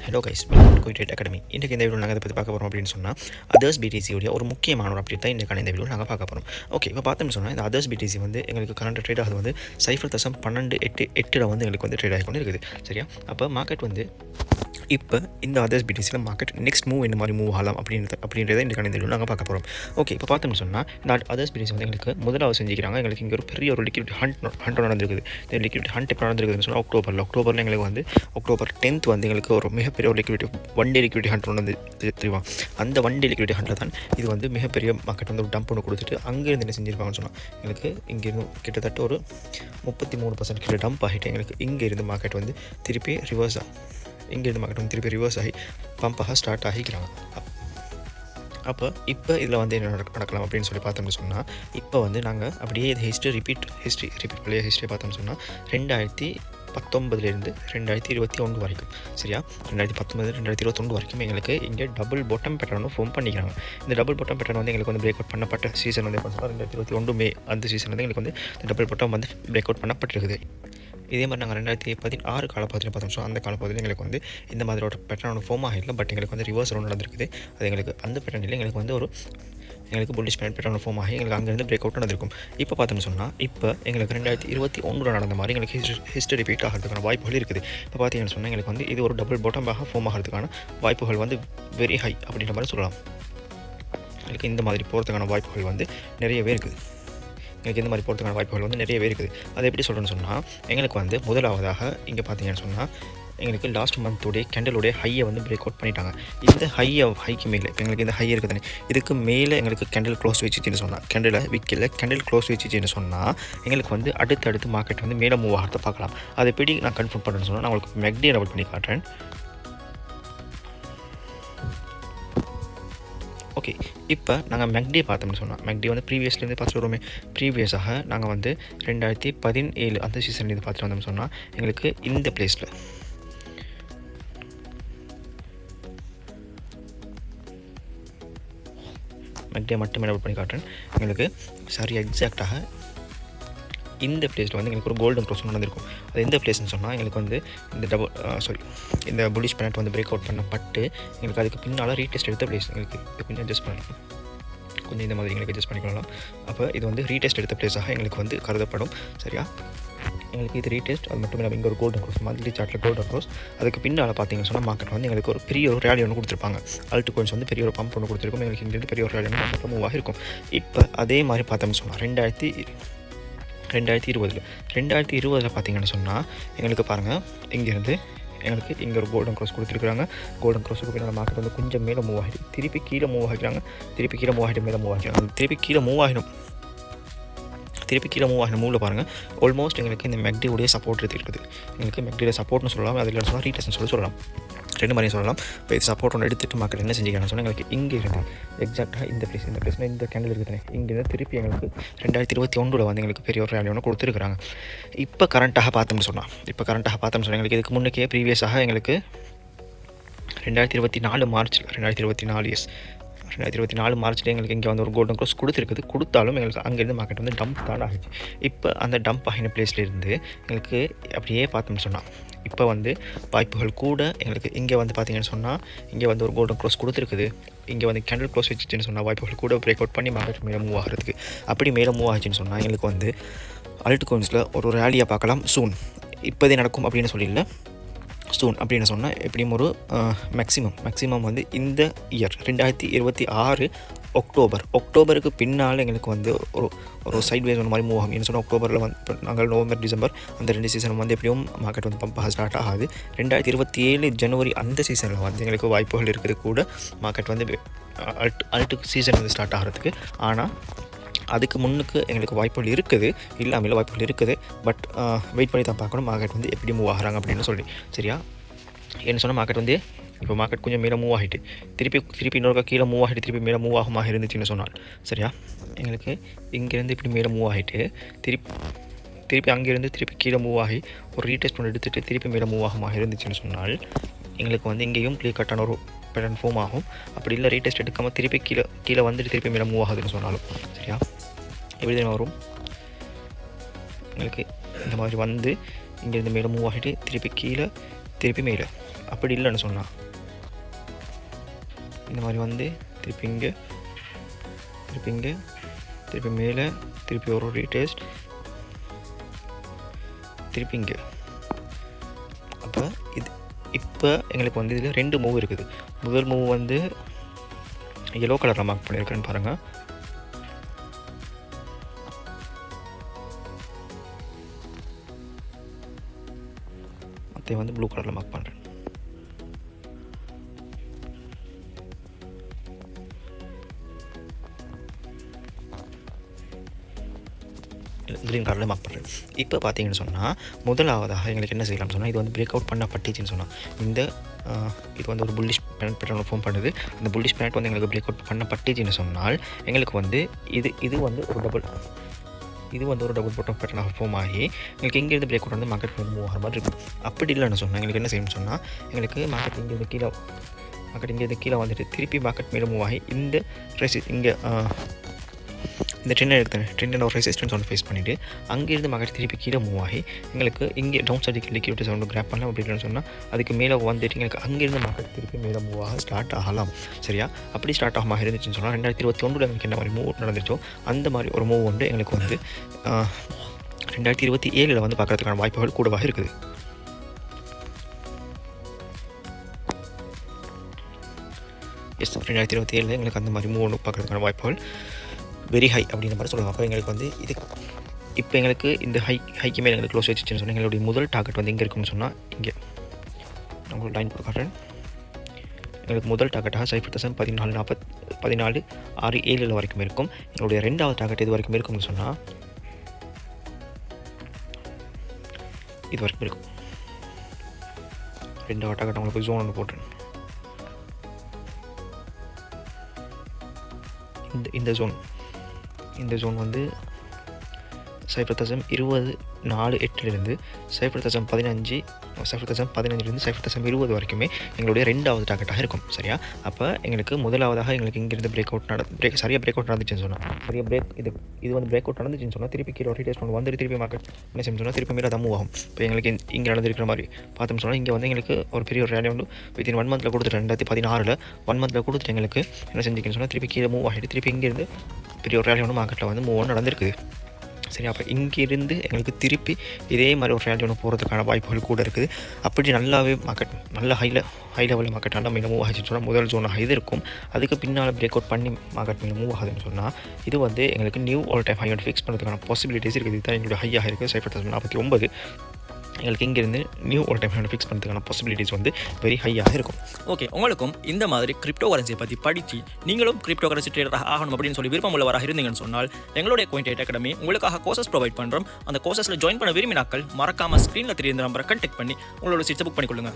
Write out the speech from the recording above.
Hello guys, welcome to Quiet Academy. இன்றைக்கு இந்த video நாங்கள் அதை பற்றி பார்க்க போகிறோம் அப்படின்னு சொன்னால் அதர்ஸ் பிடிசியோடைய ஒரு முக்கியமான ஒரு அப்டேட் தான் இன்றைக்கான இந்த வீடியோ நாங்கள் பார்க்க போகிறோம். ஓகே, இப்போ பார்த்தோம்னு சொன்னால் இந்த அதர்ஸ் பிடிசி வந்து எங்களுக்கு கரண்ட் ட்ரேட் ஆகுது வந்து 0.1288 வந்து எங்களுக்கு வந்து ட்ரேட் ஆகி கொண்டு இருக்குது. சரியா? அப்போ மார்க்கெட் வந்து இப்போ இந்த அதர்ஸ் பிடிசியில் மார்க்கெட் நெக்ஸ்ட் மூவ் இந்த மாதிரி மூவ் ஆகலாம் அப்படின்றத இன்றைக்கான இந்த வீடியோ நாங்கள் பார்க்க போகிறோம். ஓகே, இப்போ பார்த்தோம்னு சொன்னால் இந்த அதர்ஸ் பிடிசி வந்து எங்களுக்கு முதலாவது செஞ்சுக்கிறாங்க. எங்களுக்கு இங்கே ஒரு பெரிய ஒரு லிக்விட் ஹண்ட் நடந்திருக்குது. இந்த லிக்விட் ஹண்ட் எப்போ நடந்திருக்குதுன்னு சொன்னால் அக்டோபரில் எங்களுக்கு வந்து அக்டோபர் 10th வந்து எங்களுக்கு ஒரு மிகப்பெரிய ஒரு liquidity one day liquidity hunt ஒன்று வந்து தெரியுமா. அந்த ஒன் டே லிக்விடிட்டி ஹண்டில் தான் இது வந்து மிகப்பெரிய மார்க்கெட் வந்து ஒரு டம்ப் ஒன்று கொடுத்துட்டு அங்கேருந்து என்ன செஞ்சுருப்பாங்கன்னு சொன்னால் எங்களுக்கு இங்கேருந்து கிட்டத்தட்ட ஒரு 33% கிட்ட டம்ப் ஆகிட்டு எங்களுக்கு இங்கேருந்து மார்க்கெட் வந்து திருப்பி ரிவர்ஸ் ஆகி பம்பாக ஸ்டார்ட் ஆகிக்கிறாங்க. அப்போ இப்போ இதில் வந்து என்ன நடக்கலாம் அப்படின்னு சொல்லி பார்த்தோம்னு சொன்னால் இப்போ வந்து நாங்கள் அப்படியே இது ஹிஸ்ட்ரி பழைய ஹிஸ்ட்ரி பார்த்தோம்னு சொன்னால் 2019 2021 வரைக்கும். சரியா? 2019 2021 வரைக்கும் எங்களுக்கு இங்கே டபுள் பாட்டம் பேட்டர்னும் ஃபார்ம் பண்ணிக்கிறாங்க. இந்த டபுள் பாட்டம் பேட்டர்ன் வந்து எங்களுக்கு வந்து பிரேக் அவுட் பண்ணப்பட்ட சீசன் வந்து 2021 மே அந்த சீசன் வந்து எங்களுக்கு வந்து இந்த டபுள் பாட்டம் வந்து பிரேக் அவுட் பண்ணப்பட்டிருக்குது. இதே மாதிரி நாங்கள் 2016 காலப்பகுதியில் பார்த்தோம். அந்த காலப்பகுதியில் எங்களுக்கு வந்து இந்த மாதிரி ஒரு பேட்டர்ன் ஃபார்ம் ஆகிடல. பட் எங்களுக்கு வந்து ரிவர்ஸ் ரவுண்ட் நடந்திருக்குது. அது எங்களுக்கு அந்த பேட்டர்னில் எங்களுக்கு வந்து எங்களுக்கு புல்லிஷ் பேட்டர்ன் ஃபார்ம் ஆகி எங்களுக்கு அங்கேருந்து பிரேக் அவுட் நடந்திருக்கும். இப்போ பார்த்தோம்னு சொன்னால் இப்போ எங்களுக்கு 2021 நடந்த மாதிரி எங்களுக்கு ஹிஸ்டரி ரிப்பீட் ஆகிறதுக்கான வாய்ப்புகள் இருக்குது. இப்போ பார்த்தீங்கன்னு சொன்னால் எங்களுக்கு வந்து இது ஒரு டபுள் பாட்டமாக ஃபார்ம் ஆகிறதுக்கான வாய்ப்புகள் வந்து வெரி ஹை அப்படின்ற மாதிரி சொல்லலாம். எங்களுக்கு இந்த மாதிரி போகிறதுக்கான வாய்ப்புகள் வந்து நிறையவே இருக்குது. எங்களுக்கு இந்த மாதிரி போகிறதுக்கான வாய்ப்புகள் வந்து நிறையவே இருக்குது. அதை எப்படி சொல்கிறேன்னு சொன்னால் எங்களுக்கு வந்து முதலாவதாக இங்கே பார்த்தீங்கன்னு சொன்னால் எங்களுக்கு லாஸ்ட் மந்தோடைய கேண்டலுடைய ஹையை வந்து பிரேக் அவுட் பண்ணிட்டாங்க. இந்த ஹைக்கு மேலே எங்களுக்கு இந்த ஹை இருக்குது, இதுக்கு மேலே எங்களுக்கு கேண்டில் க்ளோஸ் வச்சுன்னு சொன்னால் கேண்டில் விற்கல கேண்டில் க்ளோஸ் வச்சுன்னு சொன்னால் எங்களுக்கு வந்து அடுத்து மார்க்கெட் வந்து மேலே மூவ் ஆகிறத பார்க்கலாம். அதை எப்படி நான் கன்ஃபார்ம் பண்ணுறேன்னு சொன்னால் நான் உங்களுக்கு மெக்டியை டபுள் பண்ணி காட்டுறேன். ஓகே, இப்போ நாங்கள் மெக்டியை பார்த்தோம்னு சொன்னால் மெக்டி வந்து ப்ரீவியஸ்லேருந்து பார்த்துட்டு வருவோமே. ப்ரீவியஸாக நாங்கள் வந்து 2017 அந்த சீசன்லேருந்து பார்த்துட்டு வந்தோம்னு சொன்னால் எங்களுக்கு இந்த பிளேஸில் மெக்டியை மட்டும் டபுள் பண்ணி காட்டுறேன். எங்களுக்கு எக்ஸாக்டாக இந்த பிளேஸில் வந்து எங்களுக்கு ஒரு கோல்டன் க்ரோஸ் நடந்திருக்கும். அது எந்த பிளேஸ்ன்னு சொன்னால் எங்களுக்கு வந்து இந்த புல்லிஷ் பேனட் வந்து பிரேக் அவுட் பண்ணப்பட்டு எங்களுக்கு அதுக்கு பின்னால் ரீடெஸ்ட் எடுத்த பிளேஸ். எங்களுக்கு கொஞ்சம் அட்ஜஸ்ட் பண்ணலாம், கொஞ்சம் இந்த மாதிரி எங்களுக்கு அட்ஜஸ்ட் பண்ணிக்கலாம். அப்போ இது வந்து ரீடெஸ்ட் எடுத்த பிளேஸாக எங்களுக்கு வந்து கருதப்படும். சரியா? எங்களுக்கு இது ரீடெஸ்ட், அது மட்டும் இல்லாமல் இங்கே ஒரு கோல்டன் க்ரோஸ் மந்த்லி சார்ட்டில் கோல்டன் க்ரோஸ். அதுக்கு பின்னால் பார்த்தீங்கன்னு சொன்னால் மார்க்கெட் வந்து எங்களுக்கு ஒரு பெரிய ஒரு ரேலி ஒன்று கொடுத்துருப்பாங்க. அல்ட் கோயின்ஸ் வந்து பெரிய ஒரு பம்ப் ஒன்று கொடுத்துருக்கும். எங்களுக்கு இங்கேருந்து பெரிய ஒரு ரேலி ஒன்று மார்க்கெட்டில் மூவ் ஆகிருக்கும். இப்போ அதே மாதிரி பார்த்தோம்னு சொன்னால் 2020 பார்த்தீங்கன்னு சொன்னால் எங்களுக்கு பாருங்கள் இங்கேருந்து எங்களுக்கு இங்கே ஒரு கோல்டன் க்ரோஸ் கொடுத்துருக்குறாங்க. கோல்டன் க்ரோஸுக்கு பின்னால் மார்க்கெட் வந்து கொஞ்சம் மேலே மூவ் ஆகிட்டு திருப்பி கீழே மூவ் ஆகிக்கிறாங்க. மேலே மூவ் ஆகிக்கிறாங்க. திருப்பி கீழே மூவ் ஆகின மூவில் பாருங்கள் ஆல்மோஸ்ட் எங்களுக்கு இந்த மெக்டியோடைய சப்போர்ட் இருக்குது. எங்களுக்கு மெக்டியோட சப்போர்ட்னு சொல்லலாம், அதில் சொன்னால் ரீடெஸ்ட்னு சொல்லலாம், ரெண்டு மாதிரியும் சொல்லலாம். இப்போ இது சப்போர்ட் ஒன்று எடுத்துகிட்டு மார்க்கெட் என்ன செஞ்சுக்கிறாங்கன்னு சொன்னால் எங்களுக்கு இங்கே இருந்து எக்ஸாக்டாக இந்த பிளேஸில் இந்த கேண்டில் இருக்குதுனே இங்கேருந்து திருப்பி எங்களுக்கு 2021 வந்து எங்களுக்கு பெரிய ஒரு ரேலி ஒன்று கொடுத்துருக்குறாங்க. இப்போ கரண்ட்டாக பார்த்தோம்னு சொன்னால் எங்களுக்கு இதுக்கு முன்னுக்கே ப்ரீவியஸாக எங்களுக்கு 2024 மார்ச்சில் எங்களுக்கு இங்கே வந்து ஒரு கோல்டன் க்ரோஸ் கொடுத்தாலும் எங்களுக்கு அங்கேருந்து மார்க்கெட் வந்து டம்ப் தான் ஆகிடுச்சு. இப்போ அந்த டம்ப் ஆகின பிளேஸ்லேருந்து எங்களுக்கு அப்படியே பார்த்தோம்னு சொன்னால் இப்போ வந்து வாய்ப்புகள் கூட எங்களுக்கு இங்கே வந்து பார்த்தீங்கன்னு சொன்னால் இங்கே வந்து ஒரு கோல்டன் க்ரோஸ் கொடுத்துருக்குது. இங்கே வந்து கேண்டில் க்ளோஸ் வச்சுன்னு சொன்னால் வாய்ப்புகள் கூட பிரேக் அவுட் பண்ணி மார்க்கெட் மேலே மூவ் ஆகிறதுக்கு. அப்படி மேலே மூவ் ஆகிடுச்சின்னு சொன்னால் எங்களுக்கு வந்து அல்ட் கோயின்ஸில் ஒரு ரேலியாக பார்க்கலாம். சூன் இப்போதே நடக்கும் அப்படின்னு சொல்லிடல, சூன் அப்படின்னு சொன்னால் எப்படியும் ஒரு மேக்ஸிமம் வந்து இந்த இயர் 2026 அக்டோபருக்கு பின்னால் எங்களுக்கு வந்து ஒரு சைட்வேஸ் ஒன்று மாதிரி மூவ் ஆகும். என்ன சொன்னால் அக்டோபரில் வந்து இப்போ நாங்கள் நவம்பர் டிசம்பர் அந்த 2 சீசன் வந்து எப்படியும் மார்க்கெட் வந்து பம்பாக ஸ்டார்ட் ஆகாது. 2027 ஜனவரி அந்த சீசனில் வந்து எங்களுக்கு வாய்ப்புகள் இருக்குது கூட மார்க்கெட் வந்து அல்ட் சீசன் வந்து ஸ்டார்ட் ஆகிறதுக்கு. ஆனால் அதுக்கு முன்னுக்கு எங்களுக்கு வாய்ப்புகள் இருக்குது, இல்லாமல் வாய்ப்புகள் இருக்குது. பட் வெயிட் பண்ணி தான் பார்க்கணும் மார்க்கெட் வந்து எப்படி மூவ் ஆகிறாங்க அப்படின்னு சொல்லி. சரியா? என்ன சொன்னால் மார்க்கெட் வந்து இப்போ மார்க்கெட் கொஞ்சம் மேலே மூவ் ஆகிட்டு திருப்பி இன்னொரு கீழே மூவ் ஆகிட்டு திருப்பி மேலே மூவ் ஆகுமாக இருந்துச்சுன்னு சொன்னால் சரியா எங்களுக்கு இங்கேருந்து இப்படி மேலே மூவ் ஆகிட்டு திருப்பி அங்கேருந்து திருப்பி கீழே மூவ் ஆகி ஒரு ரீடெஸ்ட் ஒன்று எடுத்துகிட்டு திருப்பி மேலே மூவ் ஆகுமாக இருந்துச்சுன்னு சொன்னால் எங்களுக்கு வந்து இங்கேயும் க்ளியர் கட்டான ஒரு பேட்டர்ன் ஃபார்ம் ஆகும். அப்படி இல்லை ரீடெஸ்ட் எடுக்காமல் திருப்பி கீழே வந்துட்டு திருப்பி மேலே மூவ் ஆகுதுன்னு சொன்னாலும் சரியா எப்படி தான் வரும். எங்களுக்கு இந்த மாதிரி வந்து இங்கேருந்து மேலே மூவ் ஆகிட்டு திருப்பி கீழே திருப்பி மேலே அப்படி இல்லைன்னு சொன்னால் இந்த மாதிரி வந்து திருப்பி இங்கே, திருப்பி இங்கே, திருப்பி மேலே, திருப்பி ஒரு ரீடெஸ்ட், திருப்பி இங்கே. அப்போ இப்போ எங்களுக்கு வந்து இதில் 2 மூவ் இருக்குது. முதல் மூவ் வந்து எல்லோ கலரில் மார்க் பண்ணியிருக்கேன்னு பாருங்கள். மற்ற வந்து ப்ளூ கலரில் மார்க் பண்ணுறேன். க்ரீன் கலரில் மார்க் பண்ணுறேன். இப்போ பார்த்தீங்கன்னு சொன்னால் முதலாவதாக எங்களுக்கு என்ன செய்யலாம்னு சொன்னால், இது வந்து பிரேக் அவுட் பண்ணப்பட்டுச்சுன்னு சொன்னால், இந்த இது வந்து ஒரு புல்லிஷ் பேட்டர்ன் ஃபார்ம் பண்ணுது. இந்த புல்லிஷ் பேட் வந்து எங்களுக்கு பிரேக் அவுட் பண்ணப்பட்டுச்சுன்னு சொன்னால் எங்களுக்கு வந்து இது வந்து ஒரு டபுள் பாட்டம் பேட்டர்னாக ஃபார்ம் ஆகி எங்களுக்கு இங்கேருந்து பிரேக் அவுட் வந்து மார்க்கெட் மூவ் ஆகிற மாதிரி இருக்கும். அப்படி இல்லைன்னு சொன்னால் எங்களுக்கு என்ன செய்யணும்னு சொன்னால், எங்களுக்கு மார்க்கெட் இங்கேருந்து கீழே வந்துட்டு திருப்பி மார்க்கெட் மேலே மூவ் ஆகி இந்த இங்கே இந்த ட்ரெண்ட் ஒரு ரெசிஸ்டன்ஸ் ஒன்று ஃபேஸ் பண்ணிவிட்டு அங்கேருந்து மார்க்கெட் திருப்பி கீழே மூவ் ஆகி எங்களுக்கு இங்கே டவுன் சைடுக்கு லிக்விடிட்டி சவுண்டு கிராப் பண்ணலாம். அப்படி இல்லைன்னு சொன்னால் அதுக்கு மேலே வந்துட்டு எங்களுக்கு அங்கேருந்து மார்க்கெட் திருப்பி மேலே மூவ் ஆக ஸ்டார்ட் ஆகலாம். சரியா? அப்படி ஸ்டார்ட் ஆகாமல் இருந்துச்சுன்னு சொன்னால் 2021 எங்களுக்கு என்ன மாதிரி மூவ் நடந்துச்சோ அந்த மாதிரி ஒரு மூவ் வந்து எங்களுக்கு வந்து 2027 வந்து பார்க்குறதுக்கான வாய்ப்புகள் கூடவாக இருக்குது. எஸ், 2027 எங்களுக்கு அந்த மாதிரி மூவ் ஒன்று பார்க்குறதுக்கான வாய்ப்புகள் வெரி ஹை அப்படின்ற மாதிரி சொல்லுவாங்க. அப்போ எங்களுக்கு வந்து இப்போ எங்களுக்கு இந்த ஹைக்கு மேலே எங்களுக்கு க்ளோஸ் வச்சுன்னு சொன்னால் எங்களுடைய முதல் டார்கெட் வந்து எங்கே இருக்குன்னு சொன்னால் இங்கே நான் உங்களுக்கு லைன் போட்டு காட்டுறேன். எங்களுக்கு முதல் டார்கெட்டாக 14,6,7 வரைக்கும் இருக்கும். எங்களுடைய 2வது டார்கெட் இது வரைக்கும் இருக்கும்னு சொன்னால் இது வரைக்கும் இருக்கும். 2வது டார்கெட் உங்களுக்கு ஜோன் ஒன்று போட்டுறேன். இந்த ஜோன் வந்து 0.24 0.15 0.15 0.20 வரைக்குமே எங்களுடைய 2வது டார்கெட்டாக இருக்கும். சரியா? அப்போ எங்களுக்கு முதலாவதாக எங்களுக்கு இங்கிருந்து பிரேக் அவுட் நடந்துச்சுன்னு சொன்னால் இது வந்து பிரேக் அவுட் நடந்துச்சுன்னு சொன்னால் திருப்பி கீழே ரீடேஸ் பண்ணி வந்துட்டு திருப்பி மார்க்கெட் என்ன செய்யணும் சொன்னால் திருப்பி மேலே தான் மூவ் ஆகும். இப்போ எங்களுக்கு இங்கே நடந்திருக்கிற மாதிரி பார்த்தோம்னு சொன்னால் இங்கே வந்து எங்களுக்கு ஒரு பெரிய ஒரு ரேலி வந்து வித்தின் 1 மந்தில் கொடுத்துட்டு 2016 1 மந்தில் கொடுத்துட்டு எங்களுக்கு என்ன செஞ்சுக்கணும்னு சொன்னால் திருப்பி கீழே மூவ் ஆகிட்டு திருப்பி இங்கேருந்து பெரிய ஒரு ரேலி வந்து மார்க்கெட்டில் வந்து மூவ் நடந்திருக்குது. சரி, அப்போ இங்கேருந்து எங்களுக்கு திருப்பி இதே மாதிரி ஒரு ரேலி ஒன்று போகிறதுக்கான வாய்ப்புகள் கூட இருக்குது. அப்படி நல்லாவே மார்க்கெட் நல்ல ஹை லெவலில் மார்க்கெட் நல்லா மீண்டும் மூவ் ஆகிடுச்சுன்னு சொன்னால் முதல் ஜோனாக இது இருக்கும். அதுக்கு பின்னால் பிரேக் அவுட் பண்ணி மார்க்கெட் மீண்டும் மூவ் ஆகுதுன்னு சொன்னால் இது வந்து எங்களுக்கு நியூ ஆல் டைம் ஹை ஒன்று ஃபிக்ஸ் பண்ணுறதுக்கான பாசிபிலிட்டிஸ் இருக்குது. இதுதான் எங்களுடைய ஹையாக இருக்குது 0.49. எங்களுக்கு இங்கேருந்து new all time high fix பண்ணுறதுக்கான பாசிபிலிட்டிஸ் வந்து வெரி ஹையாக இருக்கும். ஓகே, உங்களுக்கும் இந்த மாதிரி கிரிப்டோ கரன்சியை பற்றி படித்து நீங்களும் கிரிப்டோ கரன்சி ட்ரேடராக ஆகணும் அப்படின்னு சொல்லி விருப்பம் உள்ளவராக இருந்தீங்கன்னு சொன்னால் எங்களுடைய CoinTrade Academy உங்களுக்காக கோர்சஸ் ப்ரொவைட் பண்ணுறோம். அந்த கோர்சஸில் ஜாயின் பண்ண விரும்பினாக்கள் மறக்காமல் ஸ்க்ரீனில் தெரியுற நம்பரை கான்டாக்ட் பண்ணி உங்களோட சீட்ஸை புக் பண்ணிக்கொள்ளுங்க.